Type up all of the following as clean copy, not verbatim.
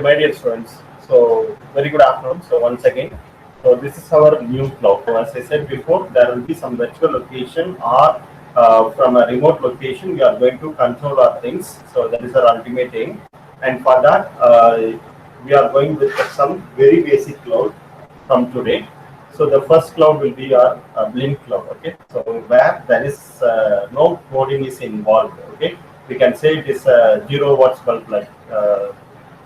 Okay, my dear students, so very good afternoon. So once again, so this is our new cloud. So as I said before, there will be some virtual location or from a remote location, we are going to control our things. So that is our ultimate aim. And for that, we are going with some very basic cloud from today. So the first cloud will be our Blink cloud. Okay, so where there is no coding is involved. Okay, we can say it is a 0 watts bulb like.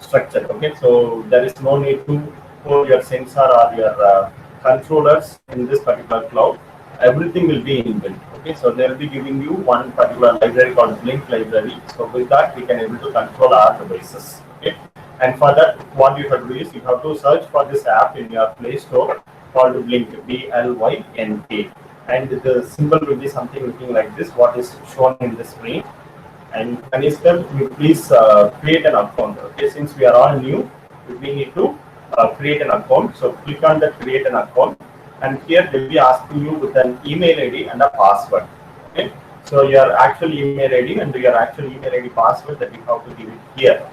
Structure. Okay, so there is no need to hold your sensor or your controllers in this particular cloud. Everything will be inbuilt. Okay, so they will be giving you one particular library called Blink library. So with that, we can able to control our devices. Okay, and for that, what you have to do is you have to search for this app in your Play Store called Blink, BLYNK, and the symbol will be something looking like this. What is shown in the screen. And Kanishka, you please create an account. Okay, since we are all new, we need to create an account. So click on the create an account, and here they'll be asking you with an email ID and a password. Okay, so your actual email ID and your actual email ID password that you have to give it here.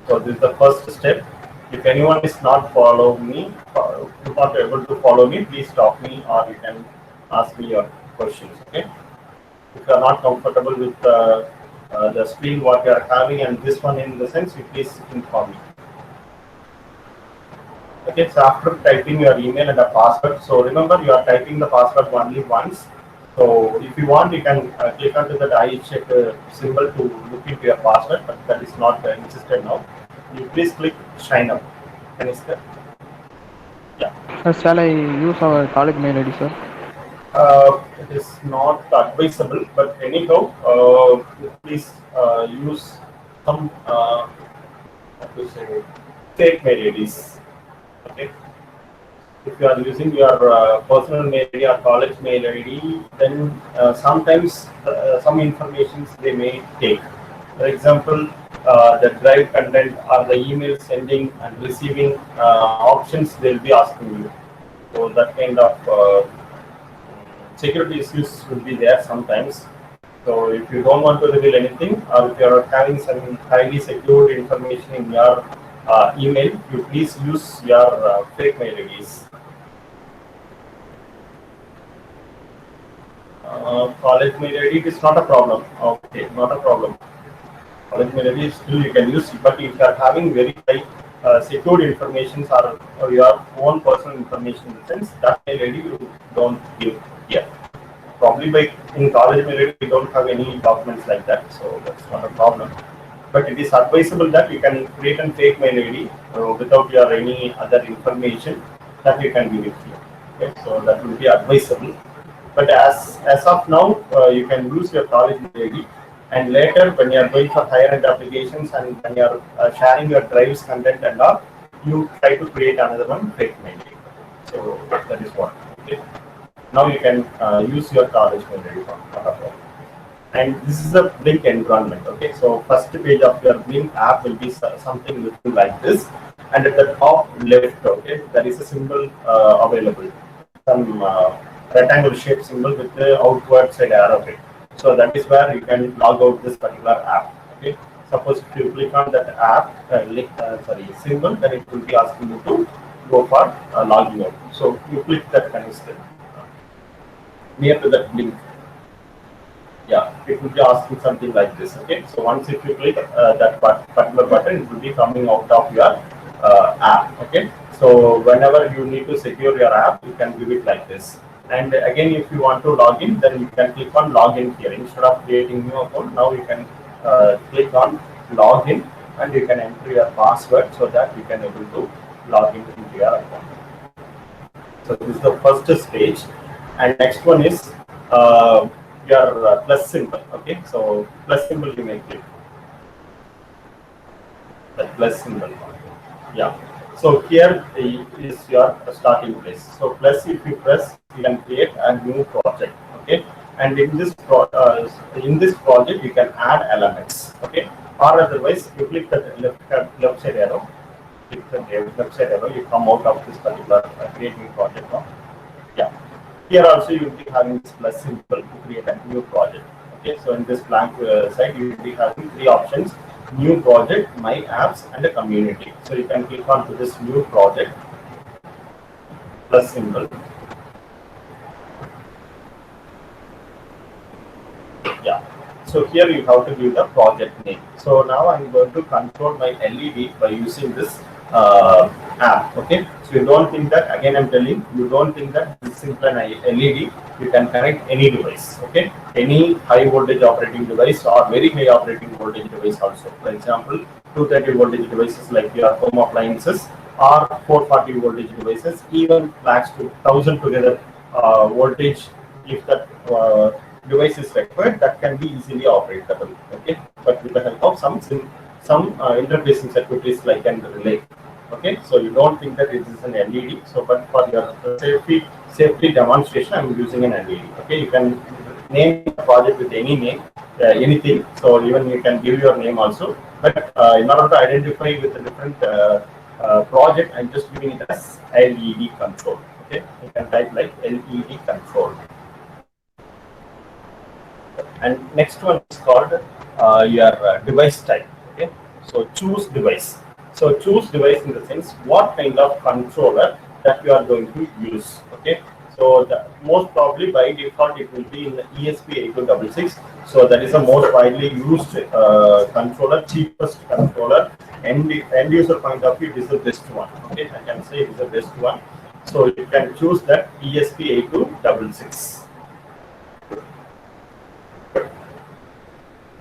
So this is the first step. If anyone is not following me, not able to follow me, please stop me or you can ask me your questions. Okay. If you are not comfortable with the screen what you are having and this one in the sense, you please inform me. Okay, so after typing your email and a password, so remember you are typing the password only once. So if you want, you can click onto the I check symbol to look into your password, but that is not insisted now. You please click sign up. Can you see that? Yeah. Sir, shall I use our college mail ID, sir? It is not advisable, but anyhow, please use some what to say, fake mail IDs. Okay, if you are using your personal mail ID or college mail ID, then sometimes some informations they may take. For example, the drive content or the email sending and receiving options they'll be asking you. So that kind of security issues will be there sometimes. So if you don't want to reveal anything, or if you are having some highly secured information in your email, you please use your fake mail IDs. College mail ID is not a problem. Okay, not a problem. College mail ID still you can use, but if you are having very high secured information or your own personal information in the sense, that mail ID you don't give here. Probably by in college mail we don't have any documents like that, so that's not a problem. But it is advisable that you can create a fake mail ID without your any other information that you can give it here. Okay, so that will be advisable. But as of now, you can use your college mail ID, and later when you are going for higher end applications and when you are sharing your drives content and all, you try to create another one fake mail ID. So that is what. Okay. Now you can use your college mail ID. And this is the Blink environment. Okay, so first page of your Blink app will be something looking like this, and at the top left, okay, there is a symbol available, some rectangle shaped symbol with the outward side arrow. Okay, so that is where you can log out this particular app. Okay, suppose if you click on that app symbol, then it will be asking you to go for logging out. So you click that canister near to that link. Yeah, it will be asking something like this. Okay, so once if you click that particular button, it will be coming out of your app. Okay, so whenever you need to secure your app, you can give it like this. And again, if you want to log in, then you can click on login here. Instead of creating new account, now you can click on login, and you can enter your password so that you can able to log in into your account. So this is the first stage, and next one is your plus symbol. Okay, so plus symbol you may click the plus symbol. Yeah. So here is your starting place. So plus, if you press, you can create a new project. Okay, and in this project you can add elements. Okay, or otherwise you click the left side arrow. Click the left side arrow. You come out of this particular creating project now. Yeah. Here also you will be having this plus symbol to create a new project. Okay, so in this blank side you will be having three options. new project, my apps, and a community. So you can click on to this new project plus symbol. Yeah. So here you have to give the project name. So now I'm going to control my LED by using this app. Okay. So you don't think that, again I'm telling you, don't think that this is simple an LED. You can connect any device. Okay. Any high voltage operating device or very high operating voltage device also. For example, 230 voltage devices like your home appliances or 440 voltage devices, even max to 1000 together voltage. If that device is required, that can be easily operatable. Okay, but with the help of some interfacing circuitries like an relay. Okay, so you don't think that it is an LED. So, but for your safety demonstration, I'm using an LED. Okay, you can name the project with any name, anything. So even you can give your name also. But in order to identify with a different project, I'm just giving it as LED control. Okay, you can type like LED control. And next one is called your device type. Okay, so choose device. So choose device in the sense what kind of controller that you are going to use. Okay, so the most probably by default it will be in the ESP8266. So that is the most widely used controller, cheapest controller, and end user point of view, it is the best one. Okay, I can say it is the best one. So you can choose that ESP8266.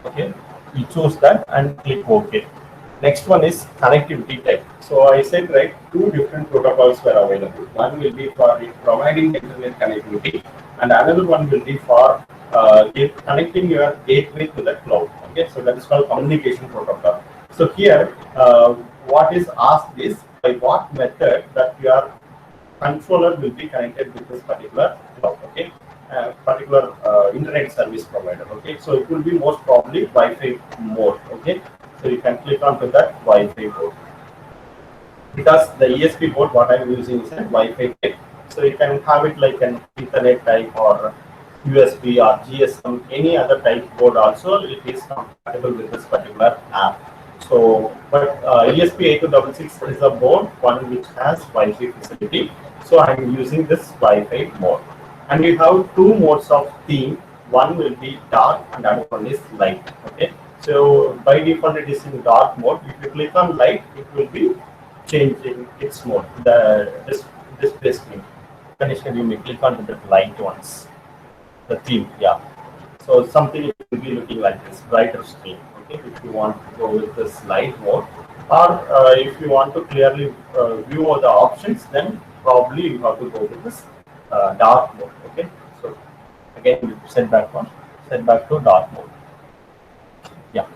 Okay, you choose that and click OK. Next one is connectivity type. So I said, right, two different protocols were available. One will be for providing internet connectivity, and another one will be for connecting your gateway to the cloud. Okay, so that is called communication protocol. So here, what is asked is by what method that your controller will be connected with this particular cloud. Okay, particular internet service provider. Okay, so it will be most probably Wi-Fi mode. Okay, so you can click onto that Wi-Fi mode, because the ESP board what I'm using is a Wi-Fi type. So you can have it like an Ethernet type or USB or GSM, any other type board also. It is compatible with this particular app. So, but ESP8266 is a board one which has Wi-Fi facility. So I'm using this Wi-Fi mode. And we have two modes of theme. One will be dark and another one is light. Okay. So by default it is in dark mode. If you click on light, it will be changing its mode. This screen. Condition you may click on the light ones. The theme, yeah. So something will be looking like this, brighter screen. Okay, if you want to go with this light mode, or if you want to clearly view all the options, then probably you have to go with this dark mode. Okay, so again set back to dark mode. Yeah.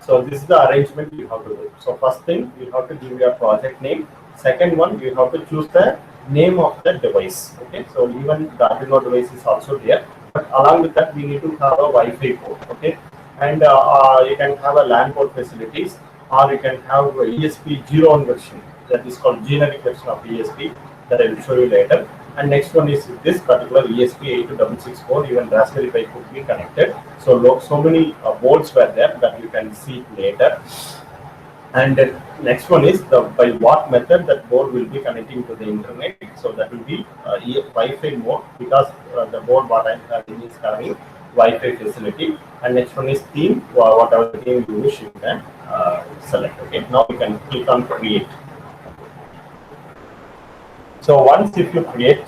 So this is the arrangement you have to do. So first thing you have to give your project name. Second one you have to choose the name of the device. Okay, so even the Arduino device is also there, but along with that we need to have a Wi-Fi port. Okay, and you can have a LAN port facilities, or you can have a ESP01 version, that is called generic version of ESP, that I will show you later. And next one is this particular ESP8266 board. Even Raspberry Pi could be connected. So many boards were there that you can see later. And then next one is by what method that board will be connecting to the internet. So that will be Wi-Fi mode, because the board what I'm having is having Wi-Fi facility. And next one is theme. Whatever theme you wish, you can select. Okay. Now you can click on create. So once if you create,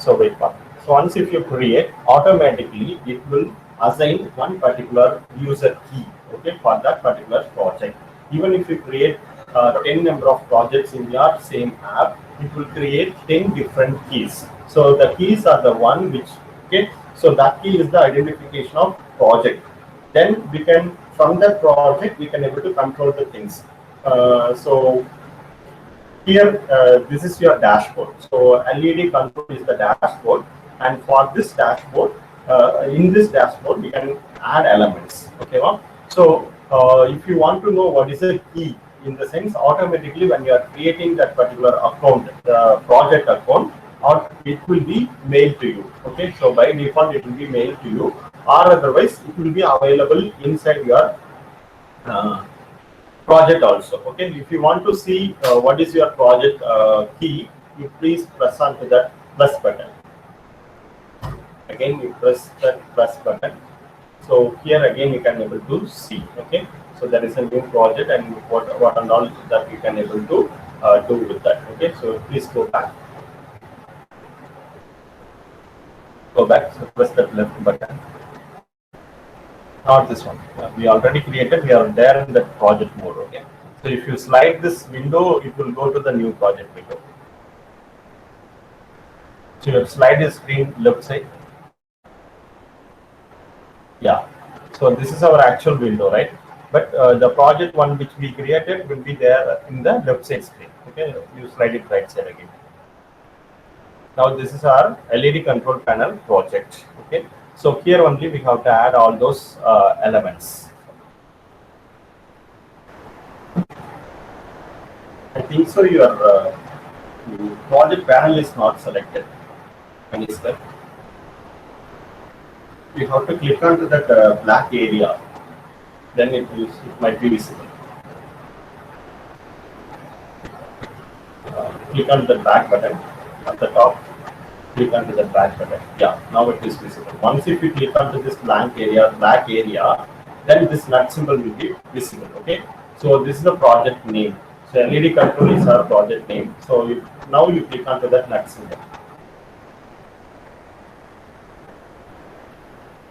once if you create, automatically it will assign one particular user key. Okay, for that particular project. Even if you create 10 number of projects in your same app, it will create 10 different keys. So the keys are the one which, okay, so that key is the identification of project. Then we can, from that project, we can able to control the things. So here, this is your dashboard. So LED control is the dashboard, and for this dashboard, in this dashboard, we can add elements. Okay, well, so if you want to know what is a key, in the sense automatically when you are creating that particular account, the project account, or it will be mailed to you. Okay, so by default it will be mailed to you, or otherwise it will be available inside your project also. Okay, if you want to see what is your project key, you please press on to that plus button. Again, you press that plus button. So here again you can able to see. Okay, so there is a new project and what and all that you can able to do with that. Okay, so please go back. Go back. So press that left button. Not this one. We already created. We are there in the project mode. Okay. So if you slide this window, it will go to the new project window. So you slide the screen left side. Yeah. So this is our actual window, right? But the project one which we created will be there in the left side screen. Okay. You slide it right side again. Now this is our LED control panel project. Okay. So here only we have to add all those elements. I think so. Your project panel is not selected. And is that you have to click onto that black area. Then it might be visible. Click on the back button at the top. Click onto the back button. Yeah, now it is visible. Once if you click onto this black area, then this nut symbol will be visible. Okay. So this is the project name. So LED control is our project name. So now you click onto that nut symbol.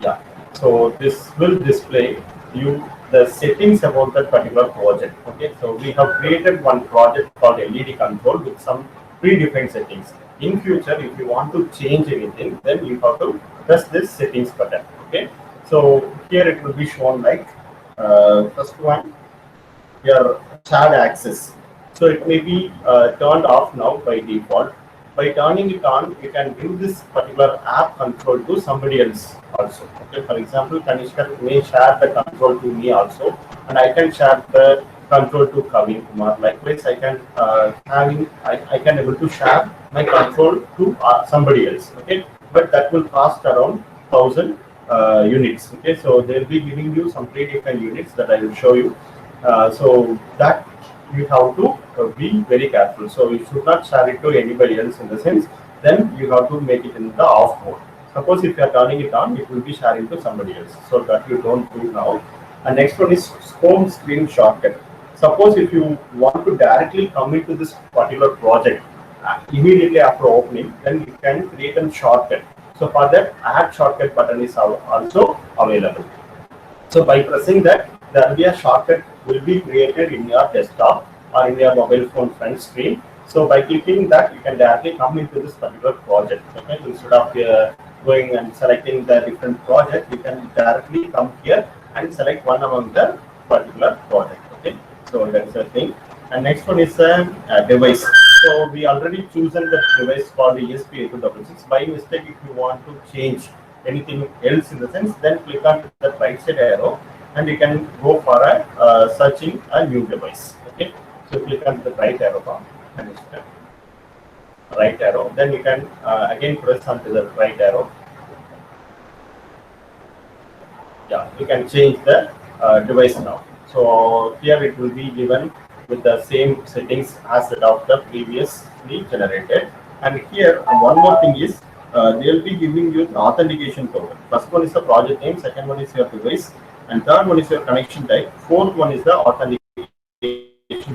Yeah. So this will display you the settings about that particular project. Okay. So we have created one project called LED control with some predefined settings. In future, if you want to change anything, then you have to press this settings button. Okay. So here it will be shown like first one, your shared access. So it may be turned off now by default. By turning it on, you can give this particular app control to somebody else also. Okay. For example, Kanishka may share the control to me also, and I can share the control to Kavin Kumar. Likewise, I can I can able to share my control to somebody else. Okay, but that will cost around 1,000 units. Okay, so they'll be giving you some predefined units that I will show you. So that you have to be very careful. So you should not share it to anybody else in the sense. Then you have to make it in the off mode. Suppose if you are turning it on, it will be sharing to somebody else. So that you don't do now. And next one is home screen shortcut. Suppose if you want to directly come into this particular project immediately after opening, then you can create a shortcut. So for that, add shortcut button is also available. So by pressing that, there will be a shortcut will be created in your desktop or in your mobile phone front screen. So by clicking that, you can directly come into this particular project. Okay, instead of going and selecting the different project, you can directly come here and select one among the particular project. Okay, so that is the thing. And next one is a device. So we already chosen the device called ESP8266. By mistake, if you want to change anything else in the sense, then click on the right side arrow and you can go for a searching a new device. Okay, so click on the right arrow and right arrow. Then you can again press onto the right arrow. Yeah, you can change the device now. So here it will be given with the same settings as that of the previously generated. And here one more thing is they will be giving you the authentication token. First one is the project name, second one is your device, and third one is your connection type. Fourth one is the authentication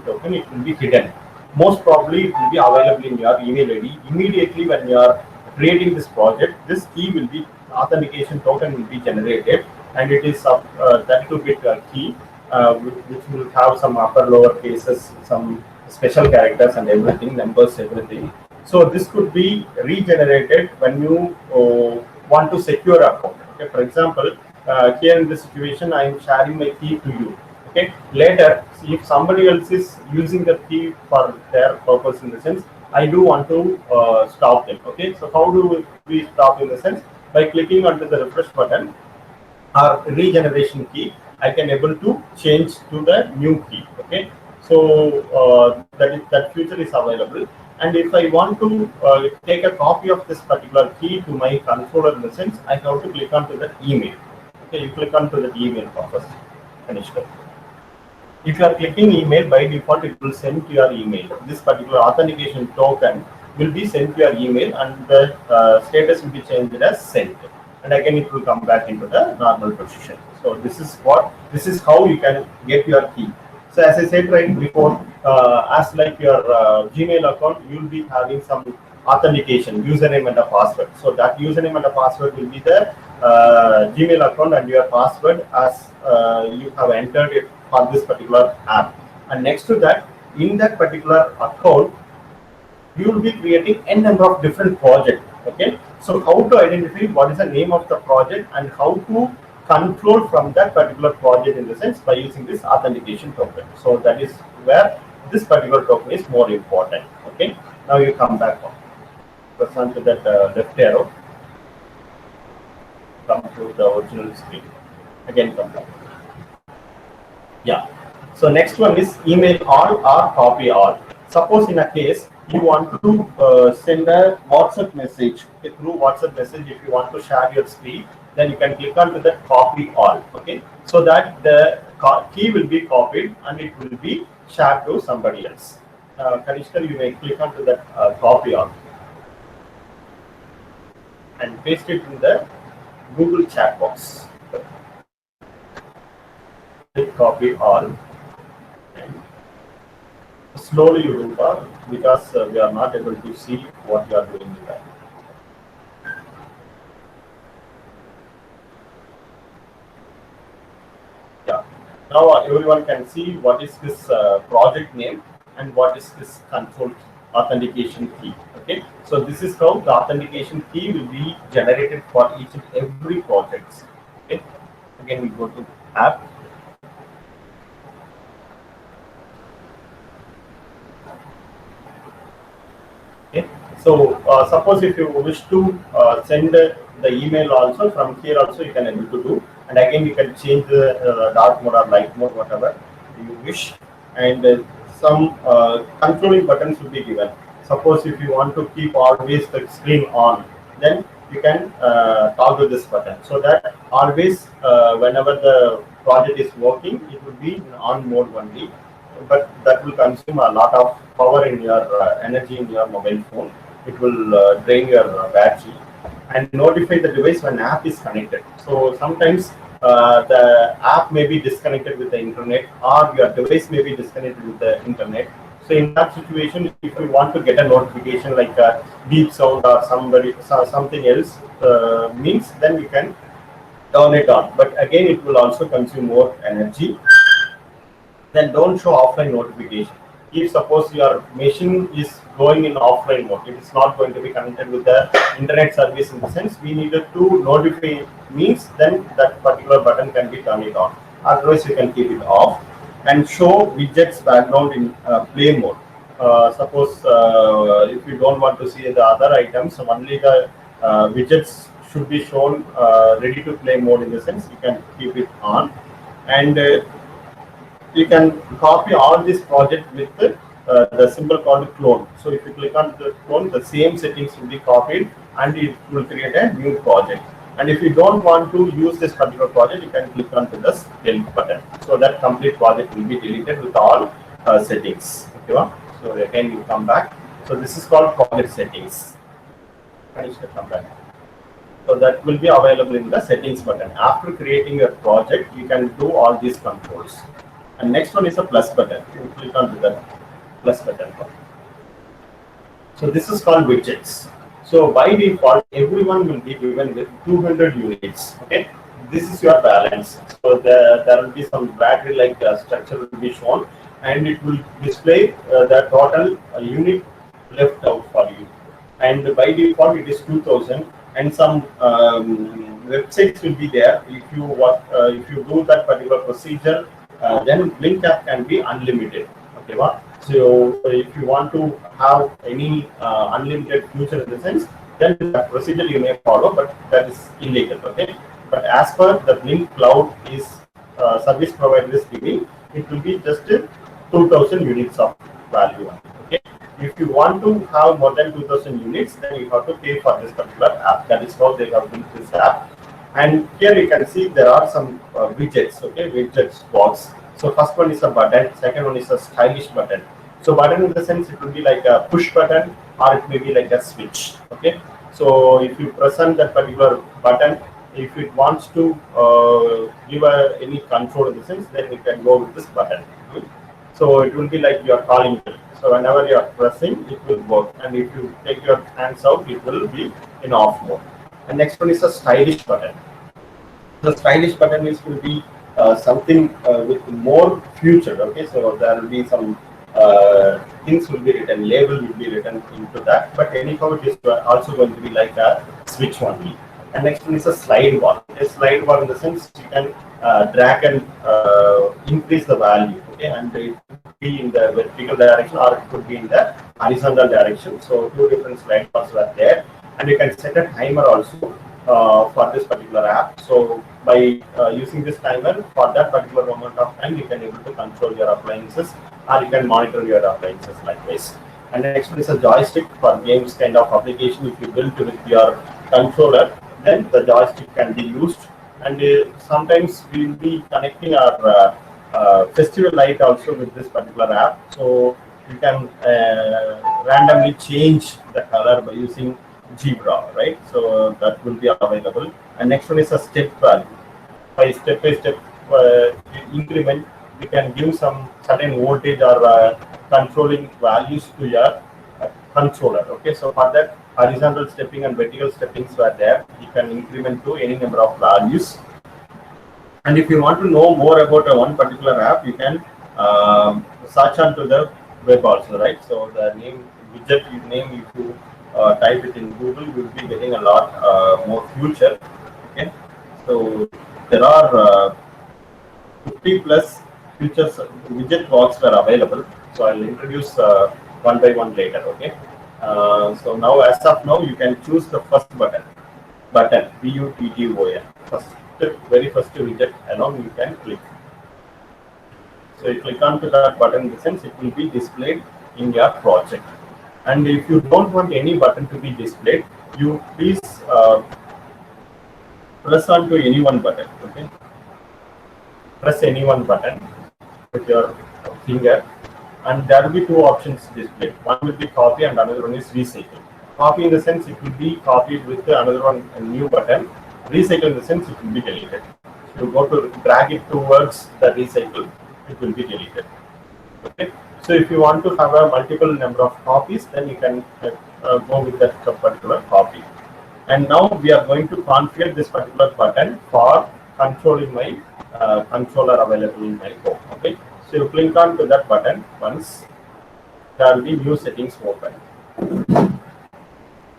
token. It will be hidden. Most probably it will be available in your email ID. Immediately when you are creating this project, this key will be authentication token will be generated, and it is 32-bit key. Which will have some upper lower cases, some special characters and everything, numbers, everything. So this could be regenerated when you want to secure a account. Okay, for example, here in this situation, I am sharing my key to you. Okay, later, if somebody else is using the key for their purpose, in the sense, I do want to stop them. Okay, so how do we stop in the sense? By clicking onto the refresh button or regeneration key, I can able to change to the new key. Okay, so that feature is available. And if I want to take a copy of this particular key to my controller, in the sense, I have to click onto the email. Okay, you click onto the email first. Finish it. If you are clicking email, by default it will send to your email. This particular authentication token will be sent to your email, and the status will be changed as sent, and again it will come back into the normal position. So this is how you can get your key. So as I said right before, as like your Gmail account, you will be having some authentication, username and a password. So that username and a password will be the Gmail account and your password as you have entered it for this particular app. And next to that, in that particular account, you will be creating n number of different projects. Okay, so how to identify what is the name of the project and how to control from that particular project, in the sense by using this authentication token. So that is where this particular token is more important. Okay, now you come back on, press on to that left arrow, come to the original screen, again come back. Yeah, so next one is email all or copy all. Suppose in a case you want to send a WhatsApp message, okay, through WhatsApp message, if you want to share your screen, then you can click on to that copy all. Okay, so that the key will be copied and it will be shared to somebody else. Kanishka, you may click on to that copy all and paste it in the Google chat box. Click copy all. Slowly you do that, because we are not able to see what you are doing with that. Yeah, now everyone can see what is this project name and what is this control authentication key. Okay, so this is how the authentication key will be generated for each and every project. Okay, again we go to app. Okay. So suppose if you wish to send the email also, from here also you can able to do, and again you can change the dark mode or light mode, whatever you wish, and some controlling buttons will be given. Suppose if you want to keep always the screen on, then you can toggle this button, so that always whenever the project is working, it will be in on mode only. But that will consume a lot of power in your energy in your mobile phone. It will drain your battery, and notify the device when app is connected. So sometimes the app may be disconnected with the internet, or your device may be disconnected with the internet. So in that situation, if you want to get a notification like a beep sound or something else means, then you can turn it on. But again, it will also consume more energy. Then don't show offline notification. If suppose your machine is going in offline mode, it is not going to be connected with the internet service, in the sense we needed to notify means, then that particular button can be turned on. Otherwise you can keep it off. And show widgets background in play mode. Suppose if you don't want to see the other items, only the widgets should be shown ready to play mode, in the sense you can keep it on. And you can copy all this project with the symbol called clone. So if you click on the clone, the same settings will be copied and it will create a new project. And if you don't want to use this particular project, you can click on to the delete button. So that complete project will be deleted with all settings. Okay, so again you come back. So this is called project settings. And you should come back. So that will be available in the settings button. After creating your project, you can do all these controls. And next one is a plus button. You click on the plus button. So this is called widgets. So by default, everyone will be given with 200 units. Okay, this is your balance. So there will be some battery like structure will be shown, and it will display the total unit left out for you. And by default, it is 2000. And some websites will be there. If you do that particular procedure, then Blink app can be unlimited. Okay, so if you want to have any unlimited feature in the sense, then that procedure you may follow, but that is illegal. Okay, but as per the Blink Cloud is service provider is giving, it will be just 2000 units of value. Okay, if you want to have more than 2000 units, then you have to pay for this particular app. That is how they have built this app. And here you can see there are some widgets. Okay, widgets box. So first one is a button, second one is a stylish button. So button in the sense it will be like a push button or it may be like a switch. Okay. So if you press on that particular button, if it wants to give any control in the sense, then you can go with this button. So it will be like you are calling it. So whenever you are pressing, it will work. And if you take your hands out, it will be in off mode. And next one is a stylish button. The stylish button is will be something with more future. Okay, so there will be some things will be written, label will be written into that. But anyhow, it is also going to be like a switch only. And next one is a slide bar. A slide bar in the sense you can drag and increase the value. Okay, and it could be in the vertical direction or it could be in the horizontal direction. So two different slide bars are there, and you can set a timer also for this particular app. So by using this timer for that particular moment of time, you can able to control your appliances or you can monitor your appliances likewise. And next one is a joystick for games kind of application. If you build with your controller, then the joystick can be used. And sometimes we will be connecting our festival light also with this particular app. So you can randomly change the color by using Zebra, right? So that will be available. And next one is a step value. By step increment, we can give some certain voltage or controlling values to your controller. Okay, so for that, horizontal stepping and vertical steppings were there. You can increment to any number of values. And if you want to know more about one particular app, you can search onto the web also, right? So the name widget name, if you type it in Google, you will be getting a lot more future. Okay, so there are 50 plus features widget box were available. So I'll introduce one by one later. Okay, so now as of now, you can choose the first button, BUTTON. Very first widget alone you can click. So you click onto that button in the sense it will be displayed in your project. And if you don't want any button to be displayed, you please press onto any one button. Okay, press any one button with your finger, and there will be two options displayed. One will be copy and another one is recycle. Copy in the sense it will be copied with another one, a new button. Recycle in the sense it will be deleted. You go to drag it towards the recycle, it will be deleted. Okay. So if you want to have a multiple number of copies, then you can go with that particular copy. And now we are going to configure this particular button for controlling my controller available in my home. Okay. So you click on to that button once, there will be new settings open.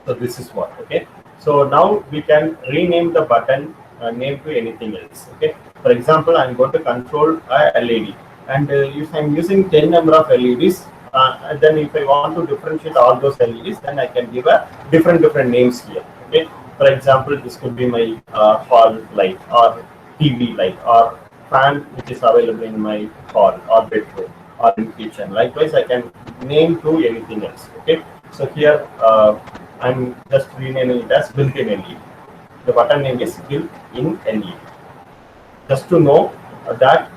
So this is what. Okay. So now we can rename the button name to anything else. Okay. For example, I'm going to control a LED. And if I'm using 10 number of LEDs, then if I want to differentiate all those LEDs, then I can give a different names here. Okay. For example, this could be my hall light or TV light or fan which is available in my hall or bedroom or in kitchen. Likewise, I can name to anything else. Okay. So here I'm just renaming it as built-in LED. The button name is built-in LED. Just to know that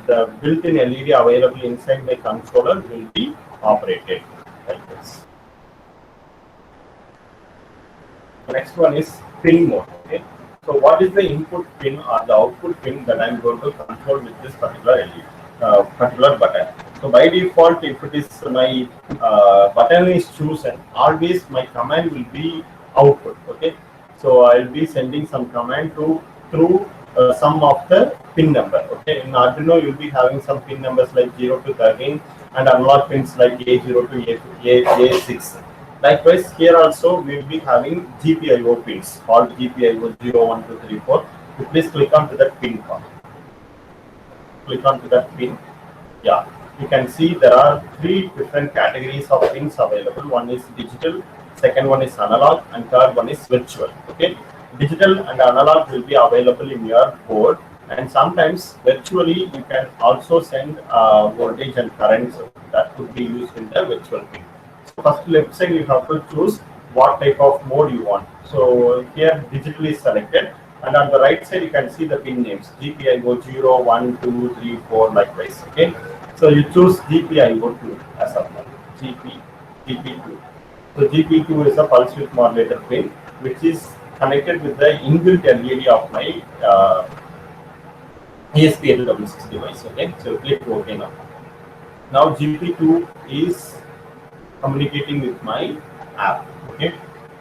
the built-in LED available inside my controller will be operated like this. The next one is pin mode. Okay. So what is the input pin or the output pin that I'm going to control with this particular LED, particular button? So by default, if it is my button is chosen, always my command will be output. Okay. So I'll be sending some command through some of the pin number. Okay, in Arduino you'll be having some pin numbers like 0 to 13 and analog pins like A0 to A6. Likewise, here also we will be having GPIO pins called GPIO 0, 1, 2, 3, 4. So please click on to that pin card. Click on to that pin. Yeah, you can see there are 3 different categories of pins available. One is digital, second one is analog, and third one is virtual. Okay. Digital and analog will be available in your board, and sometimes virtually you can also send voltage and current that could be used in the virtual pin. So first left side you have to choose what type of mode you want. So here digital is selected. And on the right side, you can see the pin names GPIO 0, 1, 2, 3, 4, likewise. Okay, so you choose GPIO 2 as of now. GP2. So GP2 is a pulse width modulator pin, which is connected with the inbuilt LED of my ESP82W6 device. Okay, so click OK now. Now GP2 is communicating with my app. Okay,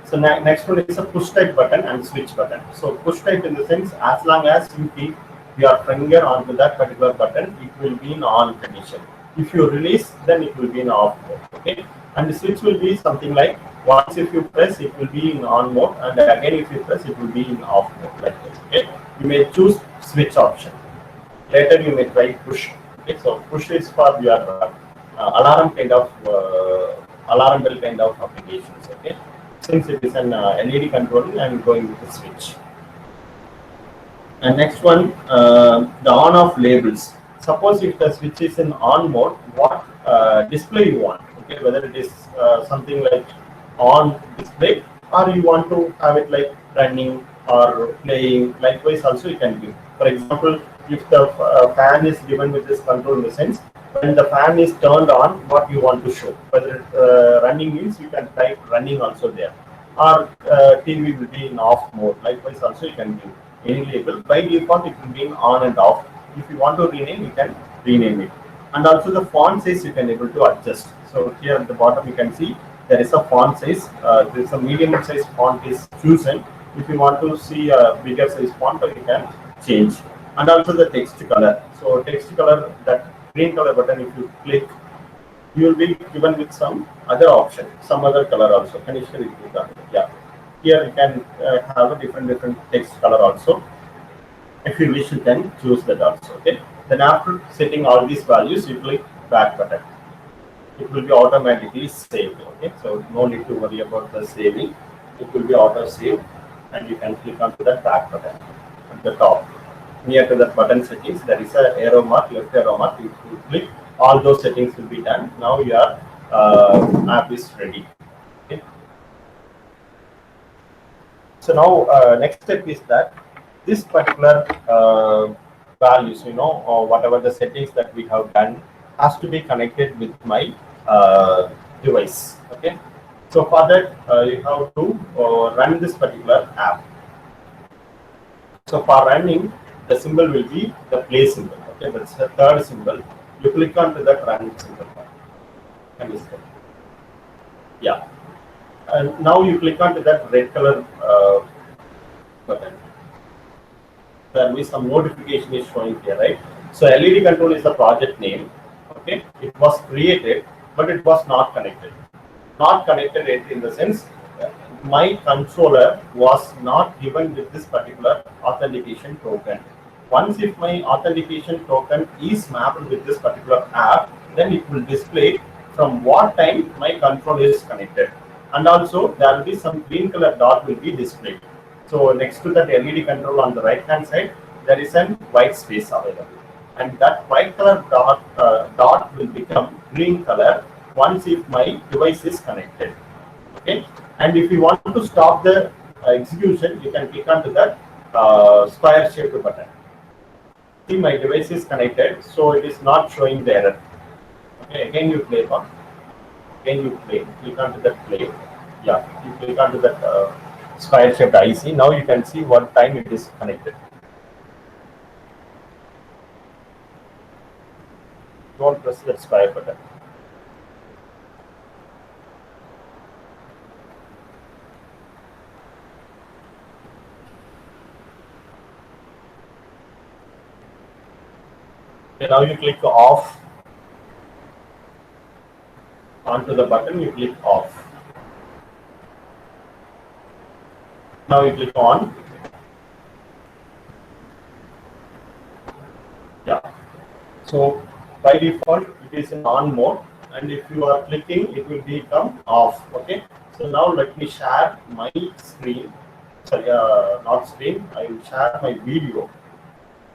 so next one is a push type button and switch button. So push type in the sense, as long as you keep your finger onto that particular button, it will be in on condition. If you release, then it will be in off mode. Okay, and the switch will be something like, once if you press, it will be in on mode, and again if you press, it will be in off mode, like this. Okay, you may choose switch option. Later you may try push. Okay, so push is for your alarm kind of alarm bell kind of applications. Okay, since it is an LED control, I am going with the switch. And next one, the on off labels. Suppose if the switch is in on mode, what display you want? Okay, whether it is something like on display, or you want to have it like running or playing. Likewise, also you can give. For example, if the fan is given with this control in the sense, when the fan is turned on, what you want to show. Whether running means, you can type running also there, or TV will be in off mode. Likewise, also you can give any label. By default, it will be in on and off. If you want to rename, you can rename it. And also the font size you can able to adjust. So here at the bottom you can see there is a font size. There is a medium size font is chosen. If you want to see a bigger size font, you can change. And also the text color. So text color, that green color button, if you click, you will be given with some other option, some other color also. Can you share it with that? Yeah. Here you can have a different text color also. If you wish, you can choose that also. Okay. Then after setting all these values, you click back button. It will be automatically saved. Okay. So no need to worry about the saving. It will be auto saved, and you can click onto the back button at the top. Near to that button settings, there is a arrow mark, left arrow mark. If you click, all those settings will be done. Now your app is ready. Okay. So now next step is that this particular values, or whatever the settings that we have done, has to be connected with my device. Okay. So for that, you have to run this particular app. So for running, the symbol will be the play symbol. Okay, that's the third symbol. You click onto that run symbol. Yeah. And now you click onto that red color button. There will be some notification is showing here, right? So LED control is the project name. Okay, it was created, but it was not connected. Not connected in the sense, my controller was not given with this particular authentication token. Once if my authentication token is mapped with this particular app, then it will display from what time my control is connected. And also there will be some green color dot will be displayed. So next to that LED control on the right hand side, there is an white space available. And that white color dot will become green color once if my device is connected. Okay. And if you want to stop the execution, you can click onto that square shaped button. See, my device is connected, so it is not showing the error. Okay, again you play on. Again you play. Click onto that play. Yeah, you click onto that square shaped IC. Now you can see what time it is connected. Don't press that square button. Okay, now you click off onto the button, you click off. Now you click on. Yeah. So by default it is in on mode, and if you are clicking, it will become off. Okay. So now let me share my screen. Sorry, not screen. I will share my video,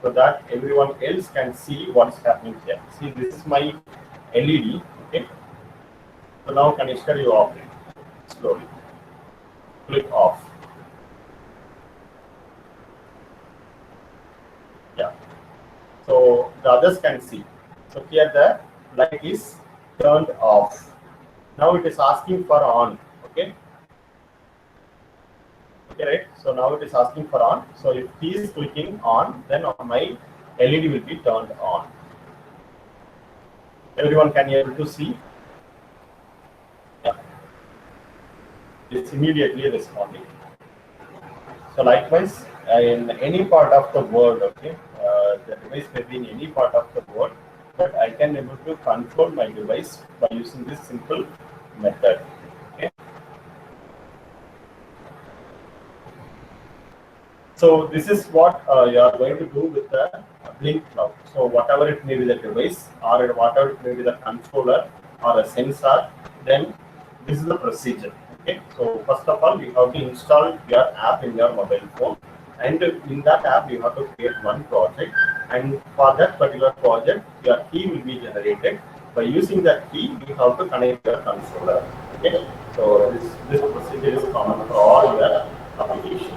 so that everyone else can see what's happening here. See, this is my LED. Okay. So now Kanishka, you operate slowly. Click off. so the others can see. So here the light is turned off. Now it is asking for on. Okay. Okay, right. So now it is asking for on. So if he is clicking on, then my LED will be turned on. Everyone can be able to see. Yeah. It's immediately responding. So likewise, in any part of the world, okay, the device may be in any part of the world, but I can able to control my device by using this simple method. Okay. So this is what you are going to do with the Blink Cloud. So whatever it may be the device, or whatever it may be the controller or a sensor, then this is the procedure. Okay. So first of all, you have to install your app in your mobile phone, and in that app you have to create one project, and for that particular project, your key will be generated. By using that key, you have to connect your controller. Okay. So this procedure is common for all your applications.